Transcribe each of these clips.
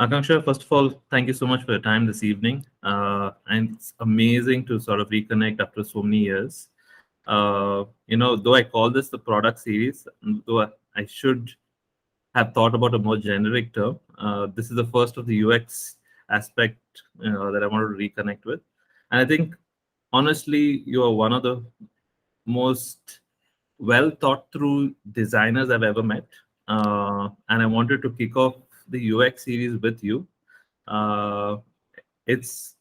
Akanksha, first of all, thank you so much for your time this evening. And it's amazing to sort of reconnect after so many years. Though I call this the product series, though I should have thought about a more generic term, this is the first of the UX aspect that I want to reconnect with. And I think, honestly, you are one of the most well thought through designers I've ever met. And I wanted to kick off the UX series with you. Uh, it's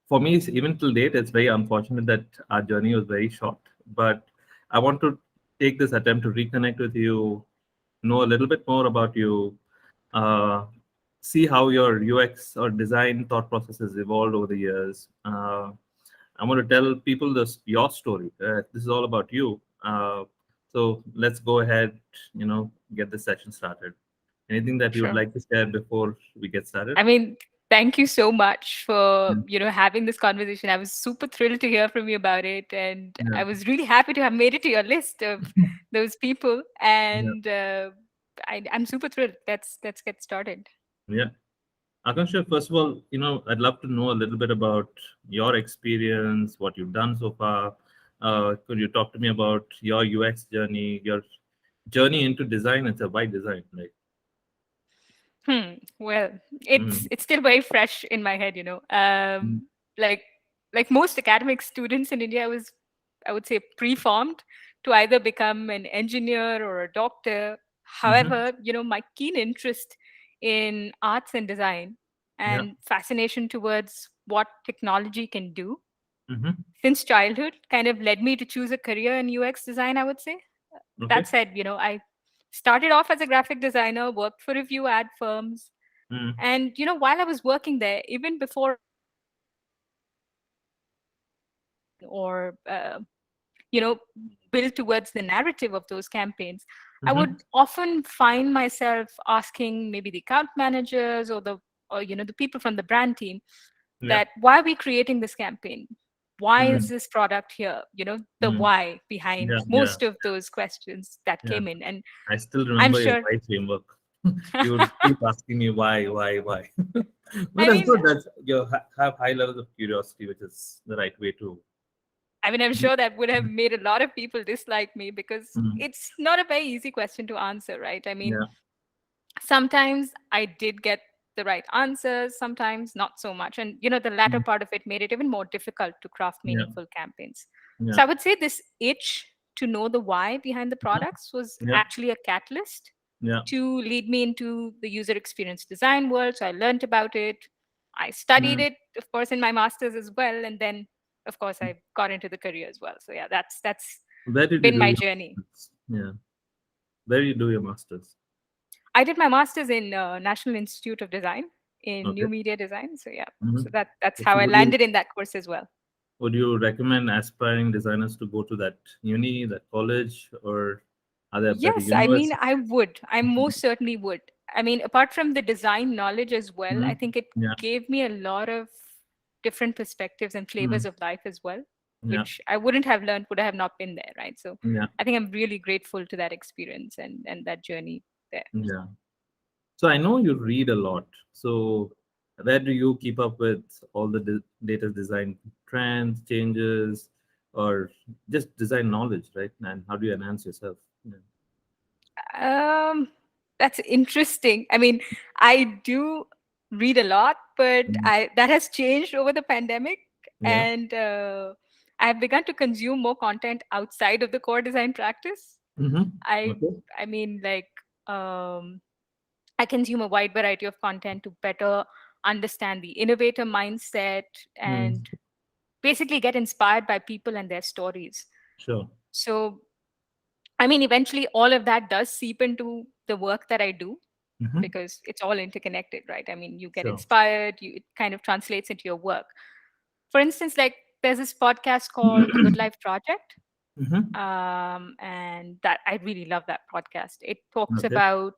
for me, even till date, it's very unfortunate that our journey was very short. But I want to take this attempt to reconnect with you, know a little bit more about you, uh, see how your UX or design thought process has evolved over the years. I want to tell people this your story. This is all about you. So let's go ahead. Get this session started. Anything that you would Sure. like to share before we get started? I mean, thank you so much for, Yeah. having this conversation. I was super thrilled to hear from you about it. And Yeah. I was really happy to have made it to your list of those people. Yeah. And I'm super thrilled. Let's get started. Yeah. Akansha, first of all, I'd love to know a little bit about your experience, what you've done so far. Could you talk to me about your UX journey, your journey into design? It's a wide design, right? Well, it's still very fresh in my head, Mm-hmm. Like most academic students in India, I would say, preformed to either become an engineer or a doctor. Mm-hmm. However, my keen interest in arts and design Yeah. and fascination towards what technology can do Mm-hmm. since childhood kind of led me to choose a career in UX design, I would say. That Okay. said, I started off as a graphic designer, worked for a few ad firms, Mm-hmm. and while I was working there, even before I or build towards the narrative of those campaigns, I would Mm-hmm. often find myself asking maybe the account managers or the people from the brand team Yeah. that why are we creating this campaign? Why is Mm-hmm. this product here? The Mm-hmm. why behind Yeah. Yeah. most of those questions that Yeah. came in. And I still I'm remember your sure, why framework. You would keep asking me why. But I that's mean, good. That's you have high levels of curiosity, which is the right way to. I'm sure that would have made a lot of people dislike me because Mm. it's not a very easy question to answer, right? I mean, Yeah. sometimes I did get the right answers, sometimes not so much. And, the latter Mm. part of it made it even more difficult to craft Yeah. meaningful campaigns. Yeah. So I would say this itch to know the why behind the Mhm. products was Yeah. actually a catalyst Yeah. to lead me into the user experience design world. So I learned about it. I studied Mm. it, of course, in my master's as well. And then, of course, I got into the career as well. So yeah, that's Where did you been do my your journey. masters? Yeah. Where did you do your masters? I did my master's in National Institute of Design in Okay. new media design. So yeah, Hmm. so that's So how I would you landed in that course as well. recommend aspiring designers to go to that uni, that college, or are there better Yes, I mean, universities? I would. I most certainly would. I mean, apart from the design knowledge as well, I Mm. think it Yeah. gave me a lot of different perspectives and flavors Mm. of life as well, Yeah. which I wouldn't have learned would I have not been there, right? So Yeah. I think I'm really grateful to that experience and that journey there. Yeah. So I know you read a lot. So where do you keep up with all the latest design trends, changes, or just design knowledge, right? And how do you enhance yourself? Yeah. Um, that's interesting. I mean, I do read a lot, but Mm. I that has changed over the pandemic, Yeah. and I've begun to consume more content outside of the core design practice. Mm-hmm. I Okay. I mean, like, um, I consume a wide variety of content to better understand the innovator mindset Mm. and basically get inspired by people and their stories. Sure. So, I mean, eventually, all of that does seep into the work that I do Mm-hmm. because it's all interconnected, right? I mean, you get Sure. inspired, it kind of translates into your work. For instance, like there's this podcast called The Good Life Project, Mm-hmm. and that I really love that podcast. It talks Okay. about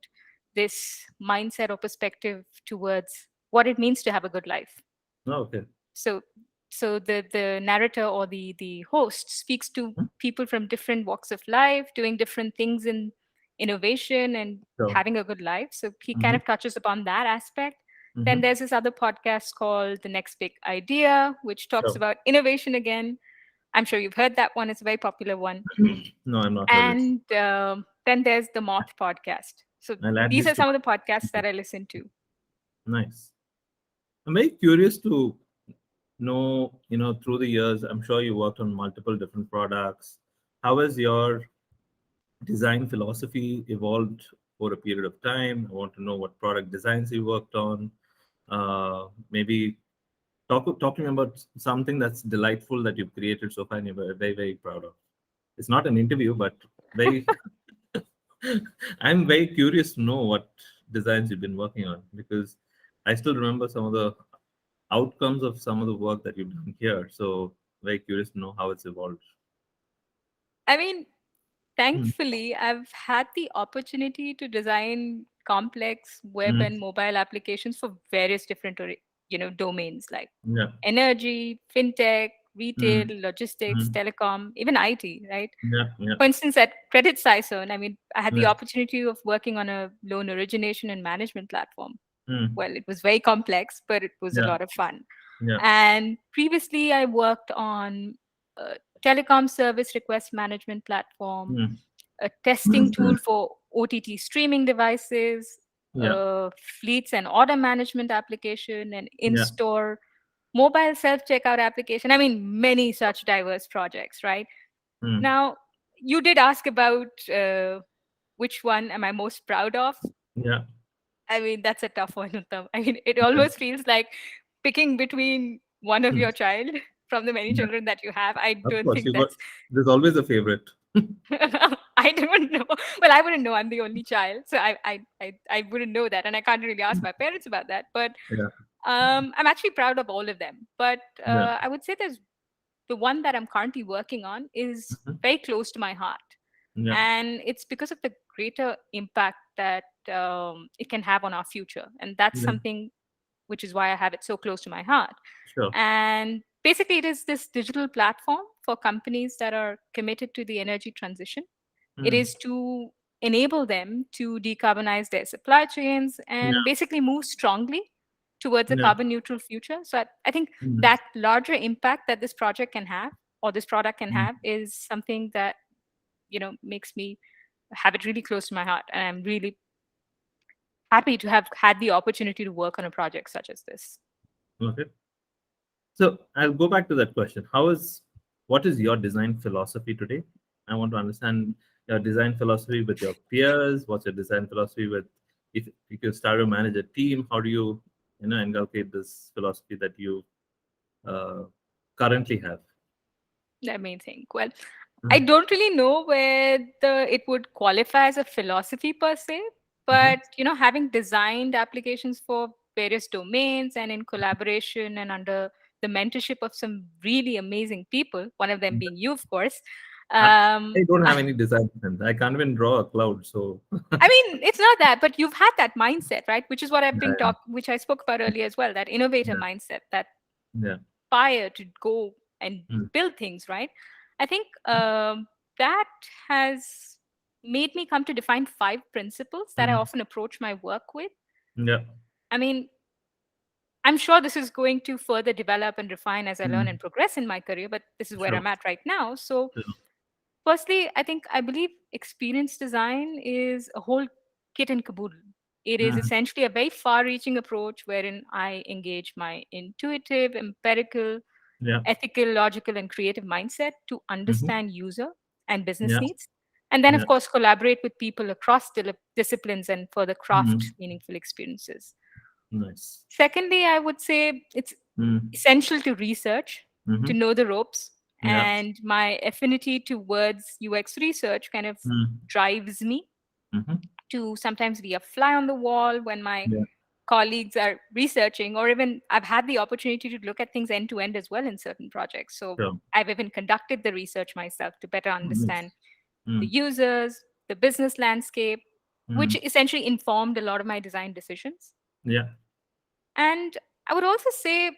this mindset or perspective towards what it means to have a good life. Oh, okay. So the narrator or the host speaks to Mhm. people from different walks of life doing different things in innovation and Sure. having a good life. So he kind Mm-hmm. of touches upon that aspect. Then Mm-hmm. there's this other podcast called The Next Big Idea, which talks Sure. about innovation again. I'm sure you've heard that one. It's a very popular one. No, I'm not heard it. And then there's the Moth podcast. So I'll add these this are to some my. of the podcasts Okay. that I listen to. Nice. I'm very curious to know, through the years, I'm sure you worked on multiple different products. How has your design philosophy evolved for a period of time? I want to know what product designs you worked on. Maybe talking about something that's delightful that you've created so far and you're very, very proud of. It's not an interview, but very I'm very curious to know what designs you've been working on, because I still remember some of the outcomes of some of the work that you've done here. So very curious to know how it's evolved. I mean, Mm, thankfully, I've had the opportunity to design complex web mm, and mobile applications for various different, domains like yeah. energy, fintech, retail, Mm, logistics, mm, telecom, even IT, right? yeah. Yeah. For instance, at Credit Sison, I mean, I had the Yeah. opportunity of working on a loan origination and management platform. Mm, Well, it was very complex, but it was a yeah. lot of fun. Yeah. And previously, I worked on a telecom service request management platform, Mm, a testing tool for OTT streaming devices, yeah. a fleets and order management application, an in Yeah. store mobile self checkout application. I mean, many such diverse projects, right? Mm, Now, you did ask about which one am I most proud of? yeah. I mean, that's a tough one, Uttam. I mean, it Yeah. almost feels like picking between one of Mm, your child from the many yeah. children that you have. I Of don't course, think you got. that's. There's always a favorite. I don't know. Well, I wouldn't know. I'm the only child, so I wouldn't know that, and I can't really ask my parents about that. But Yeah. I'm actually proud of all of them. But Yeah. I would say there's the one that I'm currently working on is Mhm. very close to my heart, Yeah. and it's because of the greater impact that it can have on our future, and that's Yeah. something which is why I have it so close to my heart. Sure. And basically, it is this digital platform for companies that are committed to the energy transition. It Mm, is to enable them to decarbonize their supply chains and yeah. basically move strongly towards a Yeah. carbon neutral future. So I think Mm, that larger impact that this project can have or this product can mm, have is something that makes me have it really close to my heart, and I'm really happy to have had the opportunity to work on a project such as this. okay. So I'll go back to that question. What is your design philosophy today? I want to understand your design philosophy with your peers. What's your design philosophy with, if you start to manage a team? How do you, inculcate this philosophy that you uh, currently have? Let me think. Well, I Mm, don't really know whether it would qualify as a philosophy per se, mhm. but having designed applications for various domains and in collaboration and under the mentorship of some really amazing people, one of them being you, of course. I, Um, I don't have any design sense. I can't even draw a cloud. So I mean, it's not that, but you've had that mindset, right? Which is what I've been yeah, which I spoke about earlier as well, that innovator yeah, mindset, that yeah, fire to go and mm, build things, right? I think that has made me come to define five principles that I mm, often approach my work with. yeah, I mean, I'm sure this is going to further develop and refine as I learn mm, and progress in my career, but this is where sure, I'm at right now. So, sure, firstly, I believe experience design is a whole kit and caboodle. It is mm, essentially a very far reaching approach wherein I engage my intuitive, empirical, yeah, ethical, logical, and creative mindset to hmm, understand user and business yeah, needs. And then, yeah, of course, collaborate with people across disciplines and further craft mm, meaningful experiences. nice, Secondly, I would say it's mm, essential to research, to hmm, know the ropes. yeah, And my affinity towards UX research kind of mm, drives me hmm, to sometimes be a fly on the wall when my yeah, colleagues are researching, or even I've had the opportunity to look at things end to end as well in certain projects. So sure, I've even conducted the research myself to better nice, understand the mm, users, the business landscape, which mm, essentially informed a lot of my design decisions. yeah, And I would also say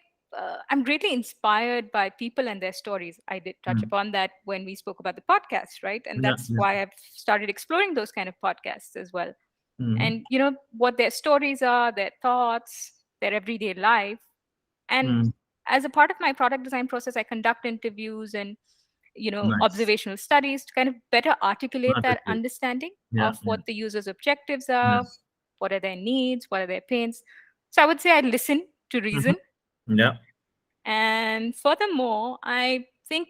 I'm greatly inspired by people and their stories. I did touch mm, upon that when we spoke about the podcast, right? And yeah, that's yeah, why I've started exploring those kind of podcasts as well. hmm, And what their stories are, their thoughts. their everyday life. And Mm. as a part of my product design process, I conduct interviews and Nice. observational studies to kind of better articulate that Articulate. understanding Yeah, of yeah, what the user's objectives are, yes. what are their needs, what are their pains. So I would say I listen to Hmm. reason. Yeah, And furthermore, I think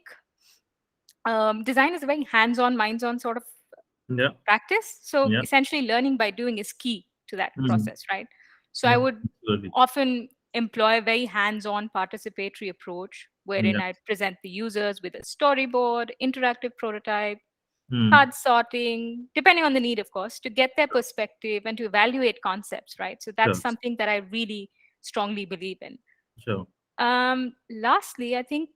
design is a very hands-on, minds-on sort of yeah, practice. So yeah. essentially, learning by doing is key to that Mm. process, right? So I Yeah, would absolutely. often employ a very hands-on participatory approach wherein Yeah. I present the users with a storyboard, interactive prototype, Mm. card sorting, depending on the need, of course, to get their perspective and to evaluate concepts, right? So that's Sure, something that I really strongly believe in. sure. Lastly, I think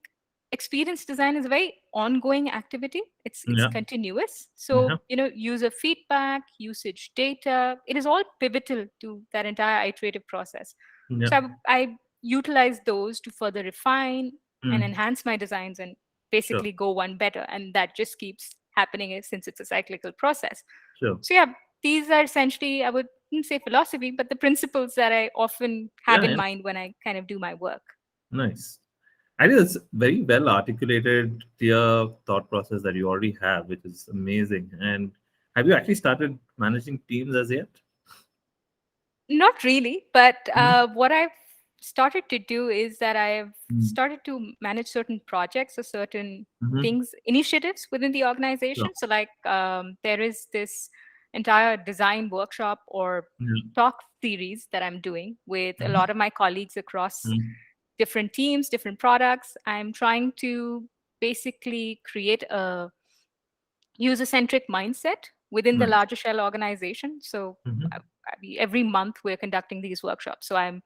experience design is a very ongoing activity. It's Yeah, continuous. yeah, So user feedback, usage data, it is all pivotal to that entire iterative process. yeah. So I utilize those to further refine and Mm. enhance my designs and Sure, basically go one better. And that just keeps happening since it's a cyclical process. sure. So yeah, these are essentially, I wouldn't say philosophy, but the principles that I often have Yeah, in yeah. mind when I kind of do my work. Nice. I think it's very well articulated, clear thought process that you already have, which is amazing. And have you actually started managing teams as yet? Not really, but Mm-hmm. what I've started to do is that I've Mm-hmm. started to manage certain projects or certain Mm-hmm. things, initiatives within the organization. Sure. So, like, there is this entire design workshop or Yeah. talk series that I'm doing with a Mm-hmm. lot of my colleagues across Mm-hmm. different teams, different products. I'm trying to basically create a user centric mindset within the Nice. larger shell organization. So Mm-hmm. every month we're conducting these workshops. So I'm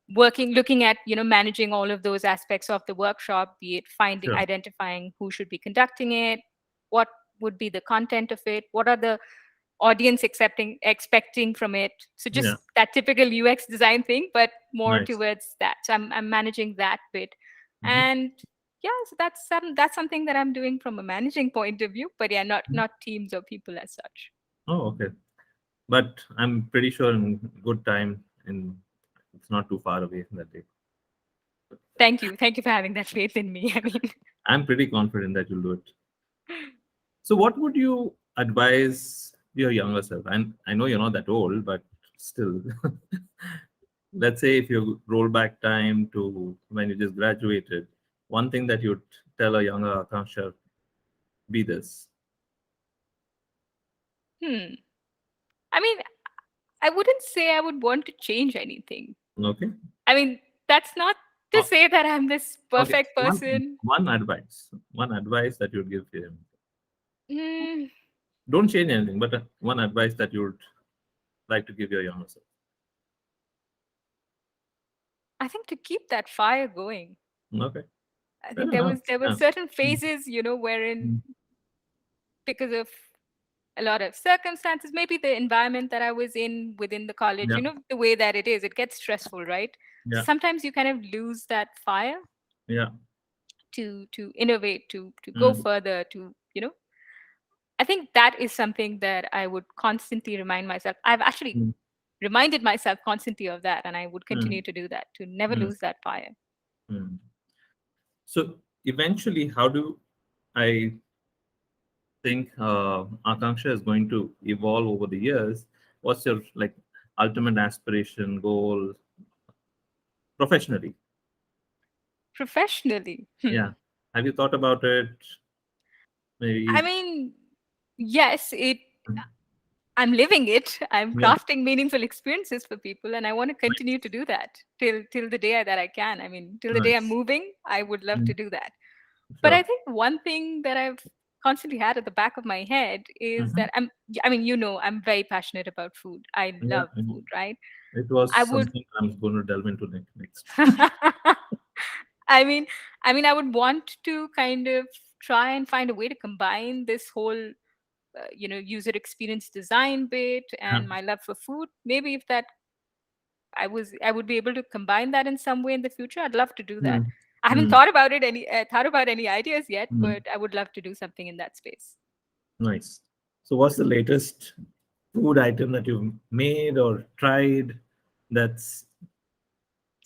looking at managing all of those aspects of the workshop, be it finding, Sure. identifying who should be conducting it, what would be the content of it, what are the audience expecting from it. So Yeah. just that typical UX design thing, but more Nice. towards that. So I'm managing that bit. Mm-hmm. And yeah, so that's something that I'm doing from a managing point of view, but yeah, not teams or people as such. Oh, okay. But I'm pretty sure in good time, in it's not too far away that day. Thank you for having that faith in me. I mean, I'm pretty confident that you'll do it. So, what would you advise your younger self? And I know you're not that old, but still, let's say if you roll back time to when you just graduated, one thing that you'd tell a younger Akanksha be this. hmm. I mean, I wouldn't say I would want to change anything. Okay. I mean, that's not to Uh, say that I'm this okay. perfect One person. one advice. One advice that you'd give him. Mm, Don't change anything, but one advice that you'd like to give your younger self. I think to keep that fire going. Okay. I Fair think enough. there were Yeah. certain Mm, phases, wherein mm. because of a lot of circumstances, maybe the environment that I was in within the college, Yeah. the way that it is, it gets stressful, right? So Yeah. sometimes you kind of lose that fire Yeah. to innovate, to go Mm, further, I think that is something that I would constantly remind myself. I've actually mm, reminded myself constantly of that, and I would mm, continue to do that to never mm, lose that fire. mm. So eventually, how do I think Akanksha is going to evolve over the years? What's your like ultimate aspiration, goal professionally? Professionally, Yeah. Have you thought about it? I Maybe. mean, yes, I'm living it. I'm Yeah. crafting meaningful experiences for people, and I want to continue Nice. to do that till the day that I can. I mean, till the day I'm Nice. moving, I would love to Mm, do that. But I sure. think one thing that I've constantly had at the back of my head is Hmm. that I mean, I'm very passionate about food. I Yeah. love food, right? It was I would something I'm going to delve into next. I mean, I would want to kind of try and find a way to combine this whole user experience design bit Yeah. and my love for food. Maybe if that I would be able to combine that in some way in the future, I'd love to do that. Mm, I haven't mm, thought about any ideas yet, mm. but I would love to do something in that space. Nice. So, what's the latest food item that you've made or tried that's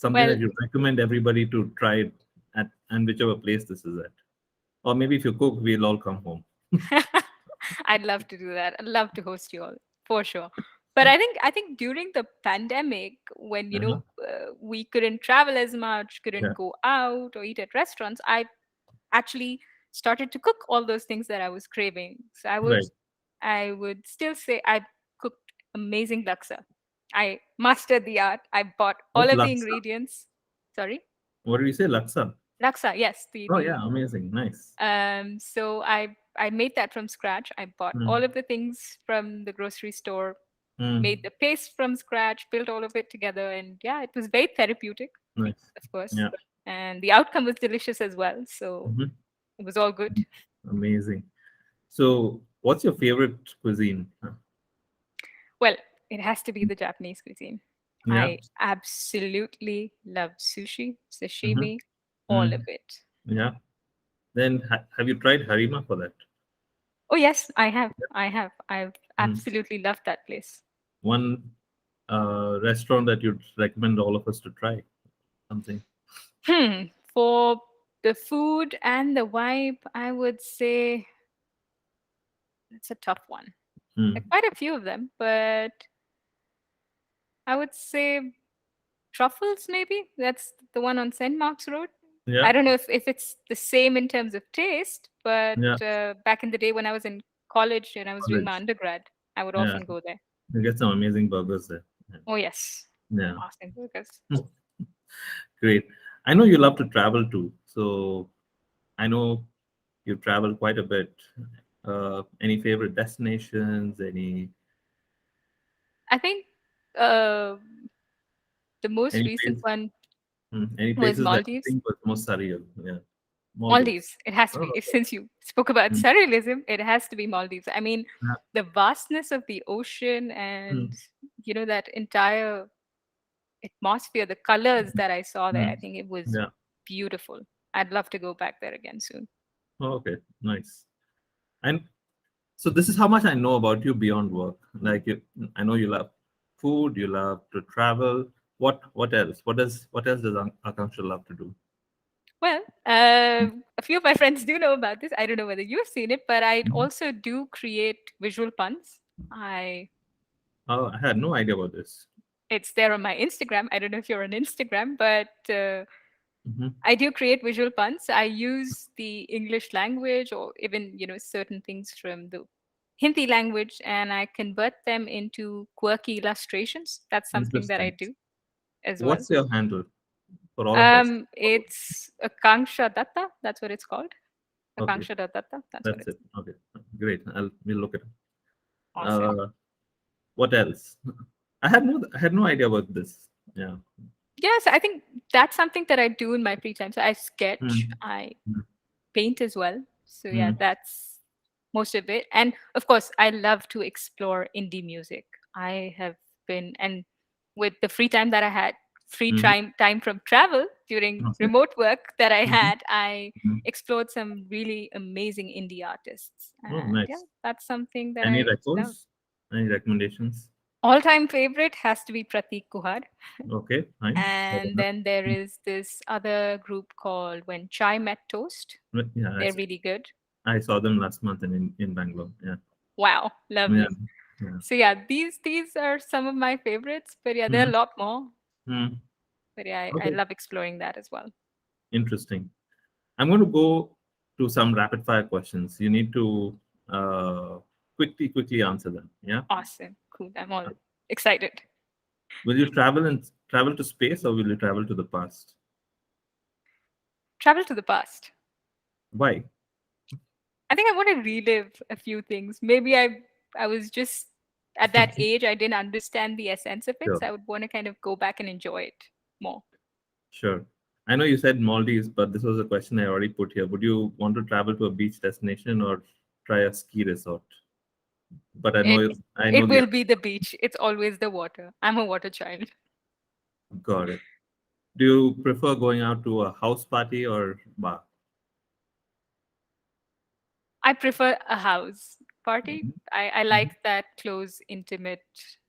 something Well, that you recommend everybody to try at and whichever place this is at. Or maybe if you cook, we'll all come home. I'd love to do that. I'd love to host you all for sure. But I think during the pandemic, when Uh-huh. we couldn't travel as much, Yeah, couldn't go out or eat at restaurants, I actually started to cook all those things that I was craving. So right. I would still say I cooked amazing laksa. I mastered the art. I bought all What's of the laksa? ingredients. Sorry, What did you say? Laksa? laksa. Yes, Oh the yeah, amazing, nice. so I made that from scratch. I bought all Mm. of the things from the grocery store, made Mm. the paste from scratch, built all of it together, and yeah, it was very therapeutic, Nice. of course. Yeah. And the outcome was delicious as well. So Mhm. it was all good. Amazing. So, what's your favorite cuisine? Well, it has to be the Japanese cuisine. Yeah. I absolutely love sushi, Mm-hmm. sashimi, all of Mm. it. Yeah. Then have you tried harima for that? Oh yes, I have. I have. I've Mm. absolutely loved that place. One restaurant that you'd recommend all of us to try something. For the food and the vibe, I would say it's a tough one. There Mm. are quite a few of them, but I would say truffles maybe. That's the one on St. Mark's Road. I Yeah. don't know if it's the same in terms of taste, but Yeah. back in the day when I was in college and I was doing my College. undergrad, I would Yeah. often go there. You get some amazing burgers there. Yeah. Oh yes, Yeah. Austin burgers. Great. I know you love to travel too. So I know you travel quite a bit. Any favorite destinations? I think uh, the most Any recent place? one Any was places that you Maldives. think was most surreal? Yeah. Maldives. Maldives. It has to Oh, be. If okay. since you spoke about Mm. surrealism, it has to be Maldives. I mean, Yeah. the vastness of the ocean Mm. and that entire atmosphere, the colors that I saw there, I Mm. think it was Yeah. beautiful. I'd love to go back there again soon. Oh, okay. Nice. And so this is how much I know about you beyond work. I know you love food, you love to travel. What else? What else does Akanksha love to do? Well, a few of my friends do know about this. I don't know whether you've seen it, but I Mhm. also do create visual puns. I Oh, I had no idea about this. It's there on my Instagram. I don't know if you're on Instagram, but Hmm. I do create visual puns. I use the English language or even, certain things from the Hindi language and I convert them into quirky illustrations. That's something that I Interesting. do as well. What's your handle for all of us? It's Akanksha Datta. That's what it's called. Okay, Akanksha Datta. That's what that's it's it. Okay, great. We'll look at it. awesome. Uh, what else? I had no idea about this. Yeah. Yes, I think that's something that I do in my free time. So I sketch, Mm. I Mm. paint as well. So yeah, Mm. that's most of it. And of course, I love to explore indie music. I have been and with the free time that I had, free Mhm. time from travel during Okay. remote work that I Mhm. had, I Mhm. explored some really amazing indie artists. Oh, And yeah, nice. that's something that Any I love. records? Any recommendations? All-time favorite has to be Pratik Kuhar. Okay, fine. Fair And enough. then there Mm. is this other group called When Chai Met Toast. But yeah, They're really good. I saw them last month in Bangalore. Yeah. Wow, Yeah. lovely. Yeah. So yeah, these are some of my favorites, but yeah, there are Mhm. a lot more. Mm. But yeah, I Okay. love exploring that as well. Interesting. I'm going to go to some rapid fire questions. You need to uh, quickly answer them. Yeah. Awesome, cool. I'm all excited. Will you travel to space or will you travel to the past? Travel to the past. Why? I think I want to relive a few things. Maybe I was just at that age I didn't understand the essence of it, Sure. so I would want to kind of go back and enjoy it more. Sure. I know you said Maldives, but this was a question I already put here. Would you want to travel to a beach destination or try a ski resort? But It I know it the will be the beach. It's always the water. I'm a water child. got it. Do you prefer going out to a house party or bar? I prefer a house party. Mhm. I Mhm. like that close, intimate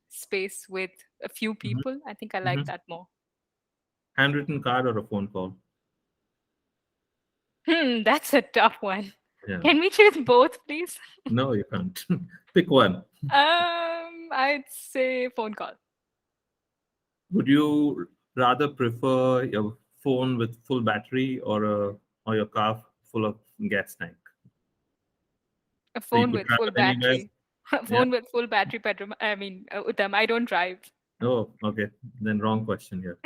space with a few Mhm. people. I think I like Mhm. that more. Handwritten card or a phone call? That's a tough one. Yeah. Can we choose both, please? No, you can't. Pick one. I'd say phone call. Would you rather prefer your phone with full battery or your car full of gas tank? A So you phone could with full travel anywhere. battery. A Yeah. phone with full battery, Pedram. Uttam, I don't drive. Oh, okay. Then wrong question here.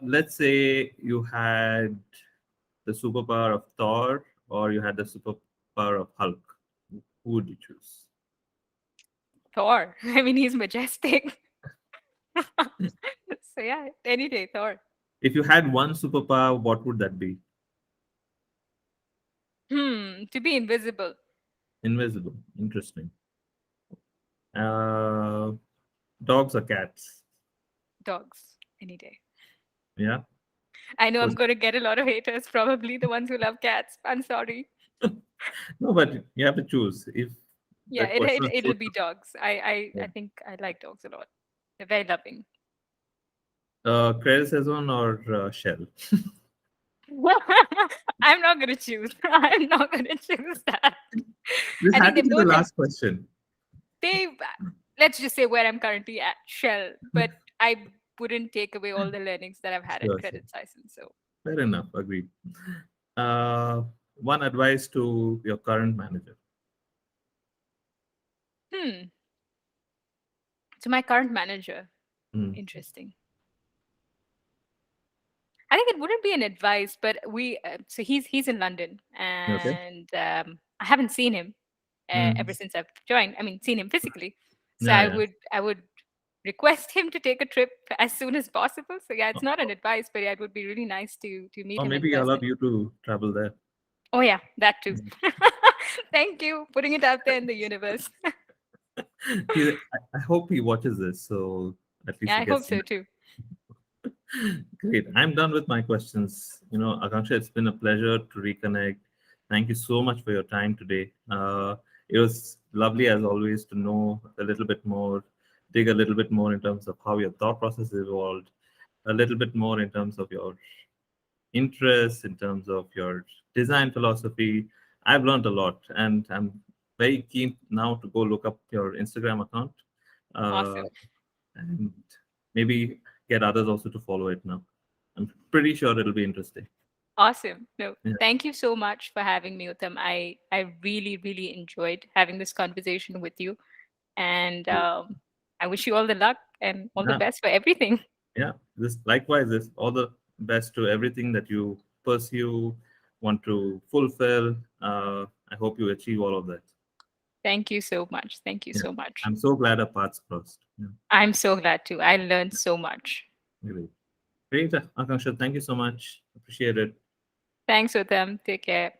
Let's say you had the superpower of Thor or you had the superpower of Hulk. Who would you choose? Thor. I mean, he's majestic. So yeah, any day, Thor. If you had one superpower, what would that be? To be invisible. Invisible. Interesting. Uh, Dogs or cats? Dogs. Any day. Yeah. I know I'm Was- going to get a lot of haters, probably the ones who love cats. I'm sorry. No, but you have to choose. If Yeah, that question is it'll put, be dogs. I think I like dogs a lot. They're very loving. Credit Saison or Shell? I'm not going to choose. I'm not going to choose that. This I had think to they be the both have last question. they let's just say where I'm currently at Shell, but I wouldn't take away all the learnings that I've had at Sure, sure. Credit Siphon. So, Fair enough. Agreed. Uh, One advice to your current manager. hmm. To my current manager, Hmm. interesting. I think it wouldn't be an advice, but so he's in London, Okay. and I haven't seen him Hmm. ever since I've joined. I mean, seen him physically. So Yeah, yeah. I would request him to take a trip as soon as possible. So yeah, it's Or not an advice, but yeah, it would be really nice to meet or him in maybe allow person. you to travel there. Oh yeah, that too. Thank you, putting it out there in the universe. I hope he watches this, so at least Yeah, he I hope gets. so too. Great. I'm done with my questions. Akanksha, it's been a pleasure to reconnect. Thank you so much for your time today. It was lovely, as always, to know a little bit more, dig a little bit more in terms of how your thought process evolved, a little bit more in terms of your interests, in terms of your design philosophy. I've learned a lot, and I'm very keen now to go look up your Instagram account. Uh, Awesome. and maybe get others also to follow it now. I'm pretty sure it'll be interesting. Awesome. No, Yeah. thank you so much for having me, Uttam. I really, really enjoyed having this conversation with you. And I wish you all the luck and all the Yeah. best for everything. Yeah. This likewise is all the best to everything that you pursue, want to fulfill. I hope you achieve all of that. Thank you so much. Thank you Yeah. so much. I'm so glad our paths crossed. Yeah. I'm so glad too. I learned so much. Great. Great, Akanksha. Thank you so much. Appreciate it. Thanks, Uttam. Take care.